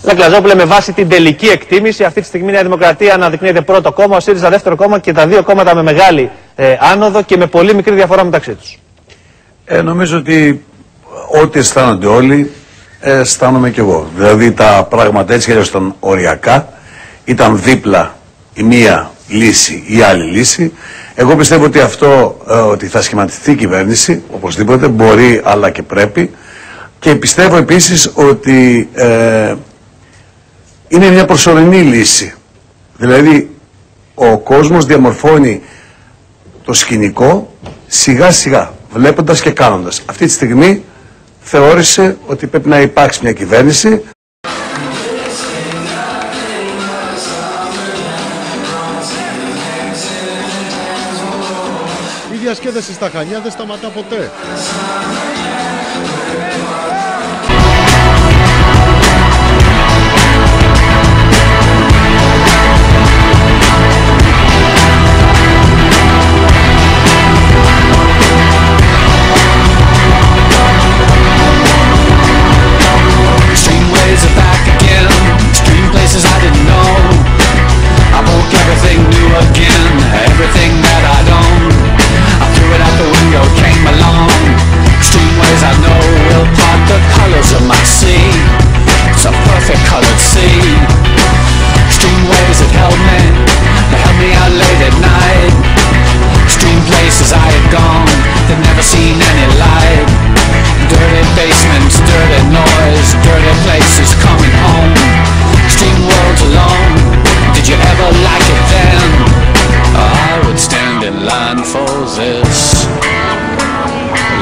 Λακλαζόπουλε, με βάση την τελική εκτίμηση, αυτή τη στιγμή η Νέα Δημοκρατία αναδεικνύεται πρώτο κόμμα, ο ΣΥΡΙΖΑ δεύτερο κόμμα και τα δύο κόμματα με μεγάλη άνοδο και με πολύ μικρή διαφορά μεταξύ τους. Νομίζω ότι ό,τι αισθάνονται όλοι, αισθάνομαι κι εγώ. Δηλαδή τα πράγματα έτσι και ήταν οριακά, ήταν δίπλα η μία λύση ή η άλλη λύση. Εγώ πιστεύω ότι αυτό, ότι θα σχηματιστεί η κυβέρνηση, οπωσδήποτε, μπορεί αλλά και πρέπει. Και πιστεύω επίσης ότι είναι μια προσωρινή λύση. Δηλαδή ο κόσμος διαμορφώνει το σκηνικό σιγά σιγά, βλέποντας και κάνοντας. Αυτή τη στιγμή θεώρησε ότι πρέπει να υπάρξει μια κυβέρνηση. Η διασκέδαση στα Χανιά δεν σταματά ποτέ.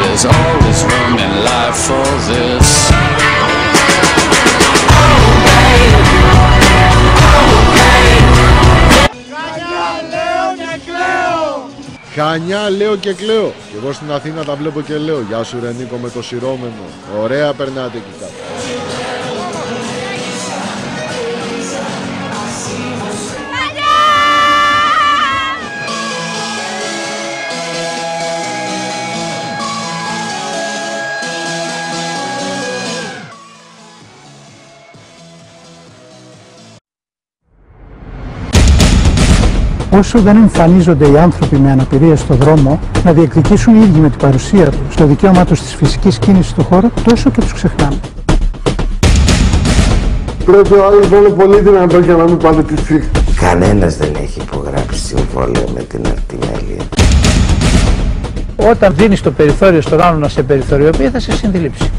There's always room in life for this. Χανιά λέω και κλαίω. Και εγώ στην Αθήνα τα βλέπω και λέω. Γεια σου ρε Νίκο με το σειρώμενο. Ωραία περνάτε εκεί κάτω. Όσο δεν εμφανίζονται οι άνθρωποι με αναπηρία στο δρόμο να διεκδικήσουν οι ίδιοι με την παρουσία τους στο δικαίωμά τους της φυσικής κίνησης του χώρο, τόσο και τους ξεχνάμε. Πρέπει ο άλλος να είναι πολύ δυνατό για να μην πάτε τη φύση. Κανένας δεν έχει υπογράψει συμβόλαιο με την αρτιμέλεια. Όταν δίνεις το περιθώριο στον άλλο να σε περιθωριοποιεί, θα σε συνδυλίψει.